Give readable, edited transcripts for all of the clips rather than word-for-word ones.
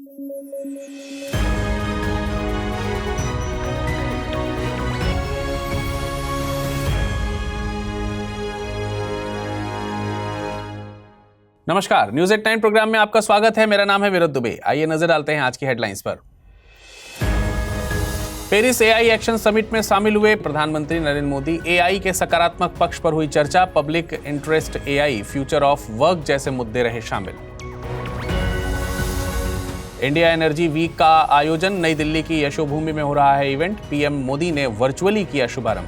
नमस्कार, news at 9 programme में आपका स्वागत है। मेरा नाम है विरुद्ध दुबे। आइए नजर डालते हैं आज की हेडलाइंस पर। पेरिस एआई एक्शन समिट में शामिल हुए प्रधानमंत्री नरेंद्र मोदी। एआई के सकारात्मक पक्ष पर हुई चर्चा। Public interest AI, future of work जैसे मुद्दे रहे शामिल। इंडिया एनर्जी वीक का आयोजन, नई दिल्ली की यशोभूमि में हो रहा है इवेंट। पीएम मोदी ने वर्चुअली किया शुभारंभ।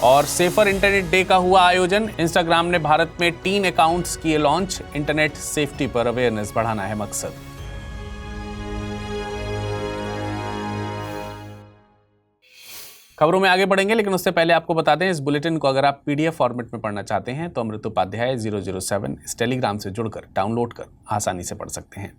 और सेफर इंटरनेट डे का हुआ आयोजन। इंस्टाग्राम ने भारत में टीन अकाउंट्स किए लॉन्च। इंटरनेट सेफ्टी पर अवेयरनेस बढ़ाना है मकसद। खबरों में आगे बढ़ेंगे, लेकिन उससे पहले आपको बता दें, इस बुलेटिन को अगर आप पीडीएफ फॉर्मेट में पढ़ना चाहते हैं तो अमृत उपाध्याय 007 इस टेलीग्राम से जुड़कर डाउनलोड कर आसानी से पढ़ सकते हैं।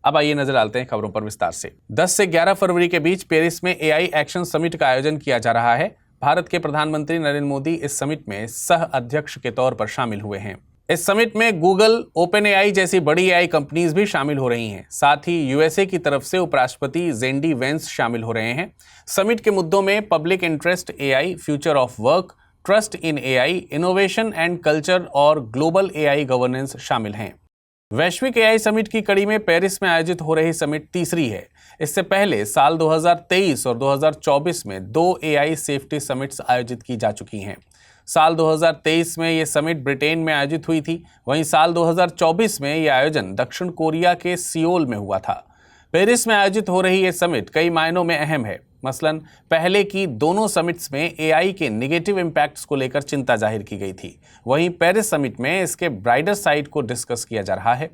अब आइए नजर डालते हैं खबरों पर विस्तार से। 10 से 11 फरवरी के बीच पेरिस में एआई एक्शन समिट का आयोजन किया जा रहा है। भारत के प्रधानमंत्री नरेंद्र मोदी इस समिट में सह अध्यक्ष के तौर पर शामिल हुए हैं। इस समिट में गूगल, ओपन एआई जैसी बड़ी एआई कंपनीज भी शामिल हो रही हैं। साथ ही यूएसए की तरफ से उपराष्ट्रपति जेंडी वेंस शामिल हो रहे हैं। समिट के मुद्दों में public interest AI, future of work, trust in AI, innovation and culture और ग्लोबल एआई गवर्नेंस शामिल हैं। वैश्विक एआई समिट की कड़ी में पेरिस में आयोजित हो रही समिट तीसरी है। इससे पहले साल 2023 और 2024 में 2 एआई सेफ्टी समिट्स आयोजित की जा चुकी हैं। साल 2023 में ये समिट ब्रिटेन में आयोजित हुई थी। वहीं साल 2024 में ये आयोजन दक्षिण कोरिया के सियोल में हुआ था। पेरिस में आयोजित हो रही ये समिट कई मायनों में अहम है। मसलन पहले की दोनों समिट्स में एआई के नेगेटिव इम्पैक्ट्स को लेकर चिंता जाहिर की गई थी। वहीं पेरिस समिट में इसके ब्राइडर साइड को डिस्कस किया जा रहा है।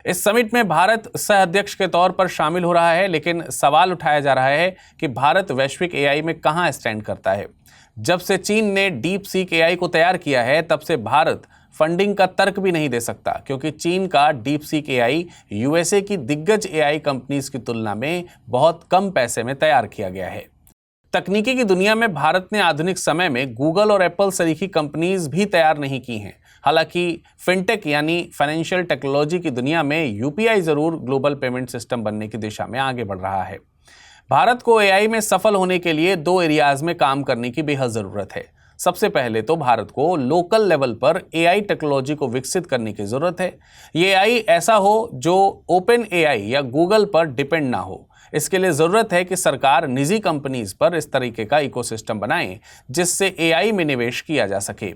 इस समिट में भारत सह अध्यक्ष के तौर पर शामिल हो रहा है, लेकिन सवाल उठाया जा रहा है कि भारत वैश्विक एआई में कहां स्टैंड करता है। जब से चीन ने डीप सीक एआई को तैयार किया है, तब से भारत फंडिंग का तर्क भी नहीं दे सकता, क्योंकि चीन का डीप सीक एआई यूएसए की दिग्गज एआई कंपनीज की तुलना में बहुत कम पैसे में तैयार किया गया है। तकनीकी की दुनिया में भारत ने आधुनिक समय में गूगल और एप्पल सरीखी कंपनीज भी तैयार नहीं की हैं। हालांकि फिनटेक यानी फाइनेंशियल टेक्नोलॉजी की दुनिया में यूपीआई जरूर ग्लोबल पेमेंट सिस्टम बनने की दिशा में आगे बढ़ रहा है। भारत को एआई में सफल होने के लिए 2 एरियाज में काम करने की बेहद जरूरत है। सबसे पहले तो भारत को लोकल लेवल पर एआई टेक्नोलॉजी को विकसित करने की जरूरत है। ये एआई ऐसा हो जो ओपन एआई या गूगल पर डिपेंड ना हो। इसके लिए जरूरत है कि सरकार निजी कंपनीज पर इस तरीके का इकोसिस्टम बनाए जिससे एआई में निवेश किया जा सके।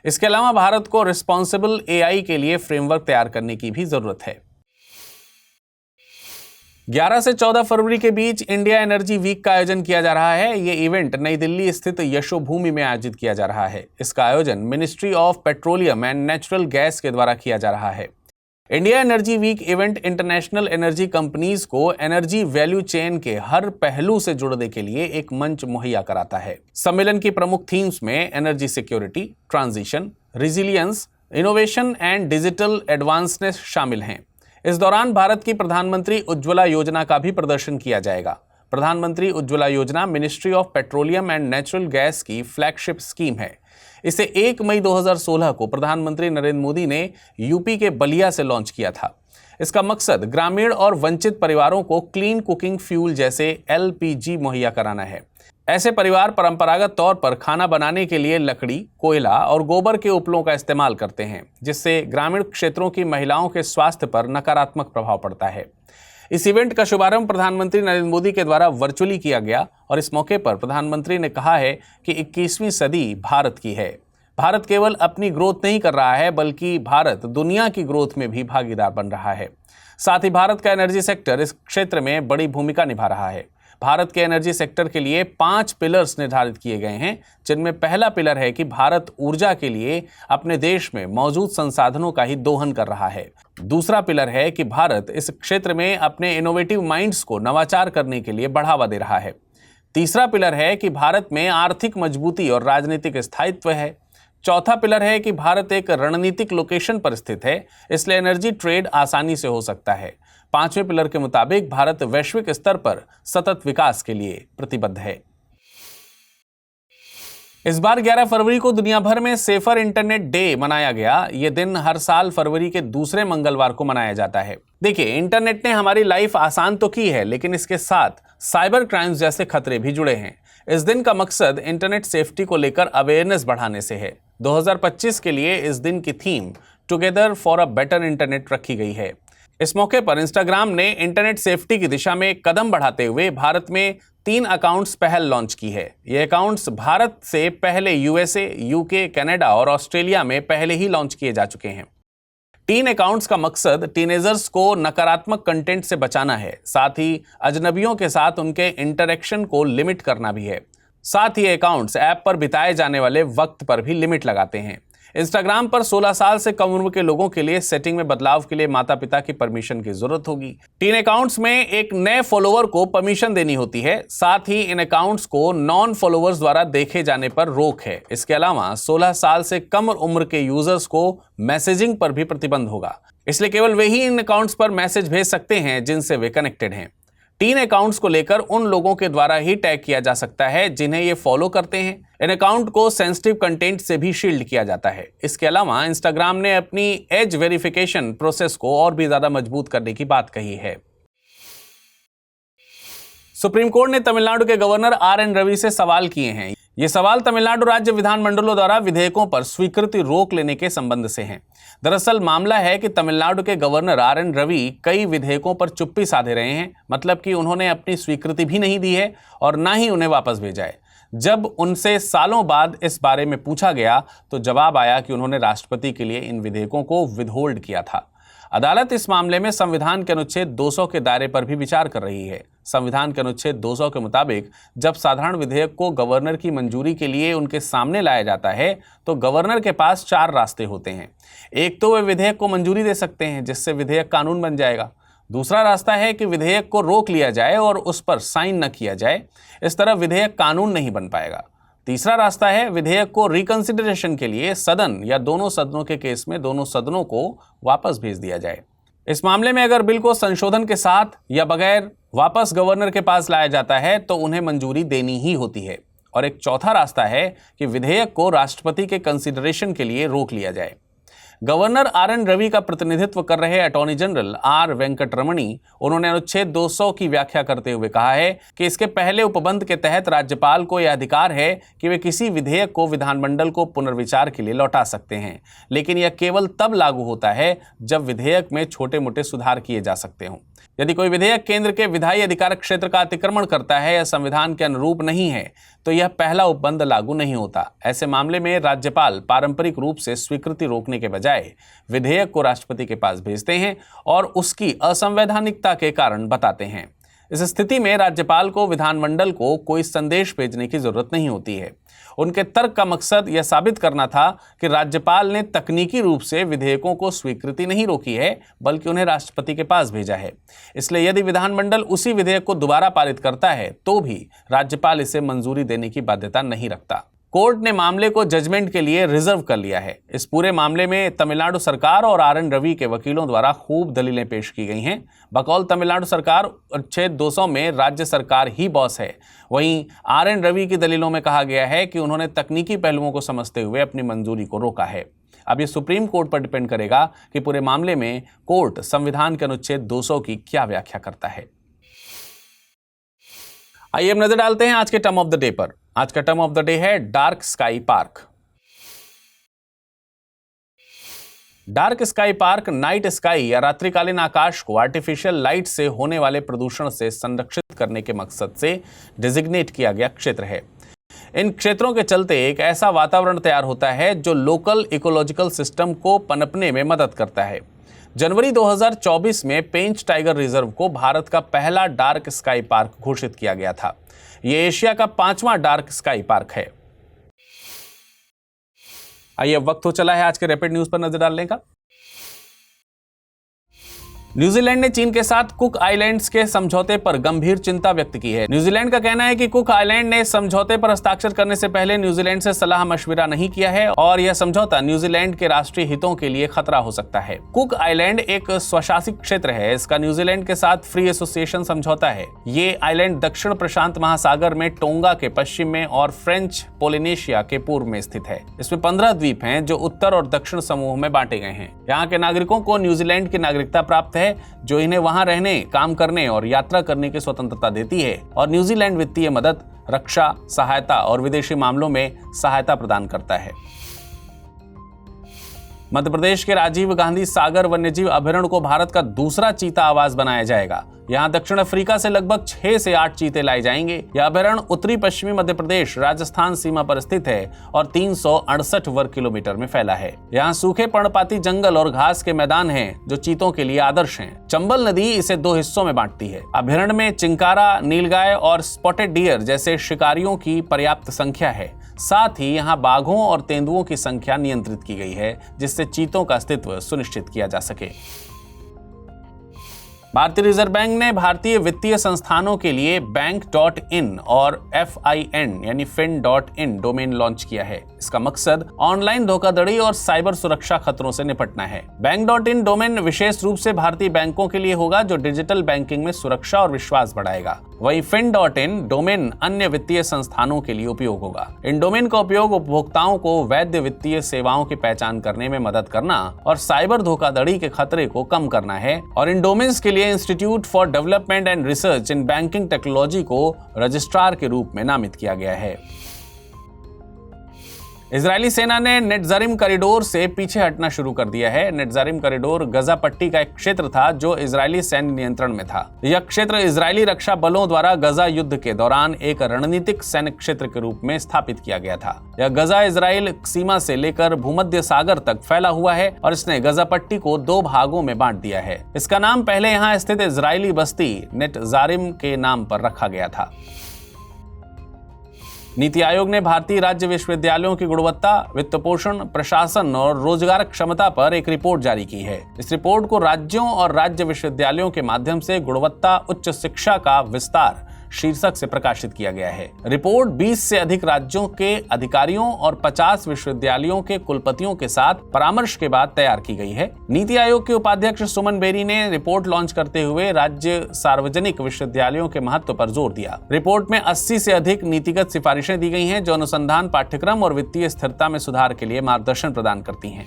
इसके अलावा भारत को रिस्पॉन्सिबल एआई के लिए फ्रेमवर्क तैयार करने की भी जरूरत है। 11 से 14 फरवरी के बीच इंडिया एनर्जी वीक का आयोजन किया जा रहा है। ये इवेंट नई दिल्ली स्थित यशोभूमि में आयोजित किया जा रहा है। इसका आयोजन ministry of petroleum and natural gas के द्वारा किया जा रहा है। India energy week event international energy companies को एनर्जी वैल्यू चेन के हर पहलू से जुड़ने के लिए एक मंच मुहैया कराता है। सम्मेलन की प्रमुख थीम्स में energy security, transition, resilience, innovation and digital advanceness शामिल हैं। इस दौरान भारत की प्रधानमंत्री उज्ज्वला योजना का भी प्रदर्शन किया जाएगा। प्रधानमंत्री उज्ज्वला योजना ministry of petroleum and natural gas की फ्लैगशिप स्कीम है। इसे 1 मई 2016 को प्रधानमंत्री नरेंद्र मोदी ने यूपी के बलिया से लॉन्च किया था। इसका मकसद ग्रामीण और वंचित परिवारों को क्लीन कुकिंग फ्यूल जैसे एलपीजी मुहैया कराना है। ऐसे परिवार परंपरागत तौर पर खाना बनाने के लिए लकड़ी, कोयला और गोबर के उपलों का इस्तेमाल करते हैं, जिससे ग्रामीण क्षेत्रों की महिलाओं के स्वास्थ्य पर नकारात्मक प्रभाव पड़ता है। इस इवेंट का शुभारंभ प्रधानमंत्री नरेंद्र मोदी के द्वारा वर्चुअली किया गया और इस मौके पर प्रधानमंत्री ने कहा है कि 21वीं सदी भारत की है। भारत केवल अपनी ग्रोथ नहीं कर रहा है, बल्कि भारत दुनिया की ग्रोथ में भी भागीदार बन रहा है। साथ ही भारत का एनर्जी सेक्टर इस क्षेत्र में बड़ी भूमिका निभा रहा है। भारत के एनर्जी सेक्टर के लिए 5 पिलर्स निर्धारित किए गए हैं, जिनमें पहला पिलर है कि भारत ऊर्जा के लिए अपने देश में मौजूद संसाधनों का ही दोहन कर रहा है। दूसरा पिलर है कि भारत इस क्षेत्र में अपने इनोवेटिव माइंड्स को नवाचार करने के लिए बढ़ावा दे रहा है। तीसरा पिलर है कि भारत में आर्थिक मजबूती और राजनीतिक स्थायित्व है। चौथा पिलर है कि भारत एक रणनीतिक लोकेशन पर स्थित है, इसलिए एनर्जी ट्रेड आसानी से हो सकता है। पांचवें पिलर के मुताबिक भारत वैश्विक स्तर पर सतत विकास के लिए प्रतिबद्ध है। इस बार 11 फरवरी को दुनिया भर में सेफर इंटरनेट डे मनाया गया। ये दिन हर साल फरवरी के दूसरे मंगलवार को मनाया जाता है। देखिए, इंटरनेट ने हमारी लाइफ आसान तो की है, लेकिन इसके साथ साइबर क्राइम्स जैसे खतरे भी जुड़े हैं। इस दिन का मकसद इंटरनेट सेफ्टी को लेकर अवेयरनेस बढ़ाने से है। 2025 के लिए इस दिन की theme together for a better internet रखी गई है। इस मौके पर इंस्टाग्राम ने इंटरनेट सेफ्टी की दिशा में कदम बढ़ाते हुए भारत में 3 अकाउंट्स पहल लॉन्च की है। ये अकाउंट्स भारत से पहले यूएसए, यूके, कनाडा और ऑस्ट्रेलिया में पहले ही लॉन्च किए जा चुके हैं। 3 अकाउंट्स का मकसद टीनेजर्स को नकारात्मक कंटेंट से बचाना है, साथ ही अजनबियों के साथ उनके इंटरेक्शन को लिमिट करना भी है। साथ ही अकाउंट्स ऐप पर बिताए जाने वाले वक्त पर भी लिमिट लगाते हैं। इंस्टाग्राम पर 16 साल से कम उम्र के लोगों के लिए सेटिंग में बदलाव के लिए माता पिता की परमिशन की जरूरत होगी। 3 अकाउंट्स में एक नए फॉलोवर को परमिशन देनी होती है। साथ ही इन अकाउंट्स को नॉन फॉलोवर्स द्वारा देखे जाने पर रोक है। इसके अलावा 16 साल से कम उम्र के यूजर्स को मैसेजिंग पर भी प्रतिबंध होगा, इसलिए केवल वे ही इन अकाउंट्स पर मैसेज भेज सकते हैं जिनसे वे कनेक्टेड हैं। 3 अकाउंट्स को लेकर उन लोगों के द्वारा ही टैग किया जा सकता है जिन्हें ये फॉलो करते हैं। इन अकाउंट को सेंसिटिव कंटेंट से भी शील्ड किया जाता है। इसके अलावा इंस्टाग्राम ने अपनी एज वेरिफिकेशन प्रोसेस को और भी ज्यादा मजबूत करने की बात कही है। सुप्रीम कोर्ट ने तमिलनाडु के गवर्नर आर.एन. रवि से सवाल किए हैं। ये सवाल तमिलनाडु राज्य विधानमंडलों द्वारा विधेयकों पर स्वीकृति रोक लेने के संबंध से हैं। दरअसल मामला है कि तमिलनाडु के गवर्नर आर.एन. रवि कई विधेयकों पर चुप्पी साधे रहे हैं, मतलब कि उन्होंने अपनी स्वीकृति भी नहीं दी है और ना ही उन्हें वापस भेजा है। जब उनसे सालों बाद इस बारे में पूछा गया तो जवाब आया कि उन्होंने राष्ट्रपति के लिए इन विधेयकों को विदहोल्ड किया था। अदालत इस मामले में संविधान के अनुच्छेद 200 के दायरे पर भी विचार कर रही है। संविधान के अनुच्छेद 200 के मुताबिक जब साधारण विधेयक को गवर्नर की मंजूरी के लिए उनके सामने लाया जाता है तो गवर्नर के पास 4 रास्ते होते हैं। एक तो वे विधेयक को मंजूरी दे सकते हैं, जिससे विधेयक कानून बन जाएगा। दूसरा रास्ता है कि विधेयक को रोक लिया जाए और उस पर साइन न किया जाए। इस तरह विधेयक कानून नहीं बन पाएगा। तीसरा रास्ता है विधेयक को रिकंसिडरेशन के लिए सदन या दोनों सदनों के केस में दोनों सदनों को वापस भेज दिया जाए। इस मामले में अगर बिल को संशोधन के साथ या बगैर वापस गवर्नर के पास लाया जाता है तो उन्हें मंजूरी देनी ही होती है। और एक चौथा रास्ता है कि विधेयक को राष्ट्रपति के कंसिडरेशन के लिए रोक लिया जाए। Governor RN. रवि का प्रतिनिधित्व कर रहे अटॉर्नी जनरल आर. वेंकटरमणी, उन्होंने अनुच्छेद 200 की व्याख्या करते हुए कहा है कि इसके पहले उपबंध के तहत राज्यपाल को यह अधिकार है कि वे किसी विधेयक को विधानमंडल को पुनर्विचार के लिए लौटा सकते हैं, लेकिन यह केवल तब लागू होता है जब विधेयक में छोटे मोटे सुधार किए जा सकते हों। यदि कोई विधेयक केंद्र के विधायी अधिकार क्षेत्र का अतिक्रमण करता है या संविधान के अनुरूप नहीं है तो यह पहला उपबंध लागू नहीं होता। ऐसे मामले में राज्यपाल पारंपरिक रूप से स्वीकृति रोकने के बजाय विधेयक को राष्ट्रपति के पास भेजते हैं और उसकी असंवैधानिकता के कारण बताते हैं। इस स्थिति में राज्यपाल को विधानमंडल को कोई संदेश भेजने की जरूरत नहीं होती है। उनके तर्क का मकसद यह साबित करना था कि राज्यपाल ने तकनीकी रूप से विधेयकों को स्वीकृति नहीं रोकी है, बल्कि उन्हें राष्ट्रपति के पास भेजा है। इसलिए यदि विधानमंडल उसी विधेयक को दोबारा पारित करता है तो भी राज्यपाल इसे मंजूरी देने की बाध्यता नहीं रखता। कोर्ट ने मामले को जजमेंट के लिए रिजर्व कर लिया है। इस पूरे मामले में तमिलनाडु सरकार और आर.एन. रवि के वकीलों द्वारा खूब दलीलें पेश की गई हैं। बकौल तमिलनाडु सरकार अनुच्छेद 200 में राज्य सरकार ही बॉस है। वहीं आर.एन. रवि की दलीलों में कहा गया है कि उन्होंने तकनीकी पहलुओं को समझते हुए अपनी मंजूरी को रोका है। अब ये सुप्रीम कोर्ट पर डिपेंड करेगा कि पूरे मामले में कोर्ट संविधान के अनुच्छेद 200 की क्या व्याख्या करता है। आइए अब नजर डालते हैं आज के टर्म ऑफ द डे पर। आज का टर्म ऑफ द डे है dark sky park. Dark sky park night sky या रात्रिकालीन आकाश को आर्टिफिशियल लाइट से होने वाले प्रदूषण से संरक्षित करने के मकसद से डिजिग्नेट किया गया क्षेत्र है। इन क्षेत्रों के चलते एक ऐसा वातावरण तैयार होता है जो लोकल इकोलॉजिकल सिस्टम को पनपने में मदद करता है। जनवरी 2024 में पेंच टाइगर रिजर्व को भारत का पहला डार्क स्काई पार्क घोषित किया गया था। यह एशिया का 5वां डार्क स्काई पार्क है। आइए अब वक्त हो चला है आज के रैपिड न्यूज पर नजर डालने का। न्यूजीलैंड ने चीन के साथ कुक आइलैंड्स के समझौते पर गंभीर चिंता व्यक्त की है। न्यूजीलैंड का कहना है कि कुक आइलैंड ने समझौते पर हस्ताक्षर करने से पहले न्यूजीलैंड से सलाह मशविरा नहीं किया है और यह समझौता न्यूजीलैंड के राष्ट्रीय हितों के लिए खतरा हो सकता है। कुक आइलैंड एक स्वशासित क्षेत्र है। इसका न्यूजीलैंड के साथ फ्री एसोसिएशन समझौता है। ये आइलैंड दक्षिण प्रशांत महासागर में टोंगा के पश्चिम में और फ्रेंच पोलिनेशिया के पूर्व में स्थित है। इसमें 15 द्वीप हैं जो उत्तर और दक्षिण समूह में बांटे गए हैं। यहाँ के नागरिकों को न्यूजीलैंड की नागरिकता प्राप्त है जो इन्हें वहां रहने, काम करने और यात्रा करने की स्वतंत्रता देती है और न्यूजीलैंड वित्तीय मदद, रक्षा, सहायता और विदेशी मामलों में सहायता प्रदान करता है। मध्य प्रदेश के राजीव गांधी सागर वन्यजीव अभयारण्य को भारत का दूसरा चीता आवास बनाया जाएगा। यहाँ दक्षिण अफ्रीका से लगभग 6 से 8 चीते लाए जाएंगे। यह अभयारण्य उत्तरी पश्चिमी मध्य प्रदेश राजस्थान सीमा पर स्थित है और 368 वर्ग किलोमीटर में फैला है। यहाँ सूखे पर्णपाती जंगल और घास के मैदान हैं जो चीतों के लिए आदर्श हैं। चंबल नदी इसे 2 हिस्सों में बांटती है। अभयारण्य में चिंकारा, नीलगाय और स्पॉटेड डियर जैसे शिकारियों की पर्याप्त संख्या है। साथ ही यहाँ बाघों और तेंदुओं की संख्या नियंत्रित की गई है जिससे चीतों का अस्तित्व सुनिश्चित किया जा सके। भारतीय रिजर्व बैंक ने भारतीय वित्तीय संस्थानों के लिए बैंक.in और FIN यानी fin.in डोमेन लॉन्च किया है। इसका मकसद ऑनलाइन धोखाधड़ी और साइबर सुरक्षा खतरों से निपटना है। बैंक.in डोमेन विशेष रूप से भारतीय बैंकों के लिए होगा जो डिजिटल बैंकिंग में सुरक्षा और विश्वास बढ़ाएगा। वहीं fin.in डोमेन अन्य वित्तीय संस्थानों के लिए उपयोग होगा। इन डोमेन का उपयोग उपभोक्ताओं को वैध वित्तीय सेवाओं की पहचान करने में मदद करना और साइबर धोखाधड़ी के खतरे को कम करना है और इन डोमेन्स के लिए institute for development and research in banking technology को रजिस्ट्रार के रूप में नामित किया गया है। इजरायली सेना ने नेटजारिम कॉरिडोर से पीछे हटना शुरू कर दिया है। नेटजारिम कॉरिडोर गजा पट्टी का एक क्षेत्र था जो इजरायली सैन्य नियंत्रण में था। यह क्षेत्र इजरायली रक्षा बलों द्वारा गजा युद्ध के दौरान एक रणनीतिक सैन्य क्षेत्र के रूप में स्थापित किया गया था। यह गजा इजराइल सीमा से लेकर भूमध्य सागर तक फैला हुआ है और इसने गजा पट्टी को 2 भागों में बांट दिया है। इसका नाम पहले यहाँ स्थित इजरायली बस्ती नेटजारिम के नाम पर रखा गया था। नीति आयोग ने भारतीय राज्य विश्वविद्यालयों की गुणवत्ता, वित्तपोषण, प्रशासन और रोजगार क्षमता पर एक रिपोर्ट जारी की है। इस रिपोर्ट को राज्यों और राज्य विश्वविद्यालयों के माध्यम से गुणवत्ता उच्च शिक्षा का विस्तार शीर्षक से प्रकाशित किया गया है। रिपोर्ट 20 से अधिक राज्यों के अधिकारियों और 50 विश्वविद्यालयों के कुलपतियों के साथ परामर्श के बाद तैयार की गई है। नीति आयोग के उपाध्यक्ष सुमन बेरी ने रिपोर्ट लॉन्च करते हुए राज्य सार्वजनिक विश्वविद्यालयों के महत्व पर जोर दिया। रिपोर्ट में 80 से अधिक नीतिगत सिफारिशें दी गई हैं जो अनुसंधान, पाठ्यक्रम और वित्तीय स्थिरता में सुधार के लिए मार्गदर्शन प्रदान करती हैं।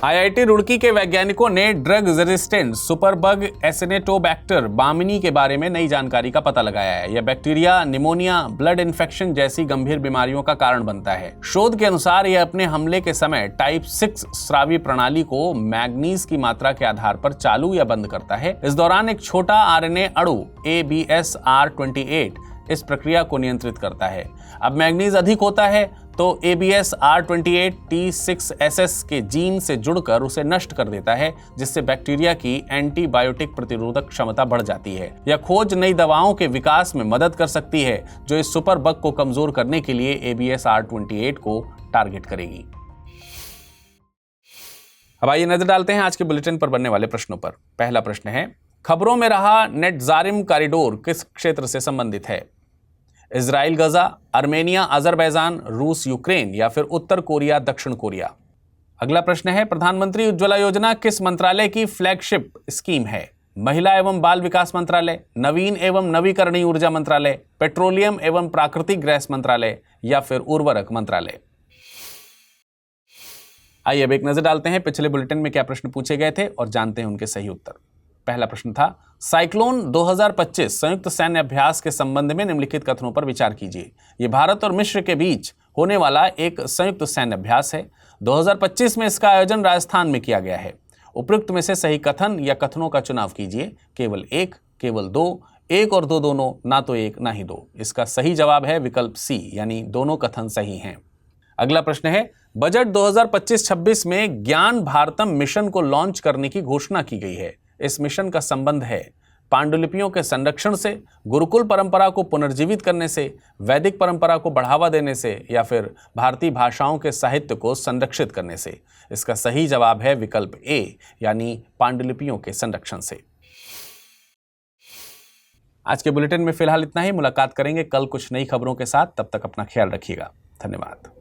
IIT रुड़की के वैज्ञानिकों ने ड्रग रेजिस्टेंट सुपरबग एसिनेटोबैक्टर बामिनी के बारे में नई जानकारी का पता लगाया है। यह बैक्टीरिया निमोनिया, ब्लड इन्फेक्शन जैसी गंभीर बीमारियों का कारण बनता है। शोध के अनुसार यह अपने हमले के समय टाइप 6 स्रावी प्रणाली को मैग्नीज की मात्रा के आधार पर चालू या बंद करता है। इस दौरान एक छोटा RNA अणु ABSR28 इस प्रक्रिया को नियंत्रित करता है। अब मैग्नीज अधिक होता है तो ABSR28 T6SS के जीन से जुड़कर उसे नष्ट कर देता है जिससे बैक्टीरिया की एंटीबायोटिक प्रतिरोधक क्षमता बढ़ जाती है। यह खोज नई दवाओं के विकास में मदद कर सकती है जो इस सुपर बग को कमजोर करने के लिए ABSR28 को टारगेट करेगी। अब आइए नजर डालते हैं आज के बुलेटिन पर बनने वाले प्रश्नों पर। पहला प्रश्न है, खबरों में रहा नेटजारिम कॉरिडोर किस क्षेत्र से संबंधित है? इजराइल गजा, आर्मेनिया अजरबैजान, रूस यूक्रेन या फिर उत्तर कोरिया दक्षिण कोरिया? अगला प्रश्न है, प्रधानमंत्री उज्ज्वला योजना किस मंत्रालय की फ्लैगशिप स्कीम है? महिला एवं बाल विकास मंत्रालय, नवीन एवं नवीकरणीय ऊर्जा मंत्रालय, पेट्रोलियम एवं प्राकृतिक गैस मंत्रालय या फिर उर्वरक मंत्रालय? आइए अब एक नजर डालते हैं पिछले बुलेटिन में क्या प्रश्न पूछे गए थे और जानते हैं उनके सही उत्तर। पहला प्रश्न था, साइक्लोन 2025 संयुक्त सैन्य अभ्यास के संबंध में निम्नलिखित कथनों पर विचार कीजिए। यह भारत और मिस्र के बीच होने वाला एक संयुक्त सैन्य अभ्यास है। 2025 में इसका आयोजन राजस्थान में किया गया है। उपयुक्त में से सही कथन या कथनों का चुनाव कीजिए। केवल एक, केवल दो, एक और दो दोनों, ना तो एक ना ही दो। इसका सही जवाब है विकल्प सी, यानी दोनों कथन सही हैं। अगला प्रश्न है, बजट 2025-26 में ज्ञान भारतम मिशन को लॉन्च करने की घोषणा की गई है। इस मिशन का संबंध है पांडुलिपियों के संरक्षण से, गुरुकुल परंपरा को पुनर्जीवित करने से, वैदिक परंपरा को बढ़ावा देने से या फिर भारतीय भाषाओं के साहित्य को संरक्षित करने से? इसका सही जवाब है विकल्प ए, यानी पांडुलिपियों के संरक्षण से। आज के बुलेटिन में फिलहाल इतना ही। मुलाकात करेंगे कल कुछ नई खबरों के साथ। तब तक अपना ख्याल रखिएगा। धन्यवाद।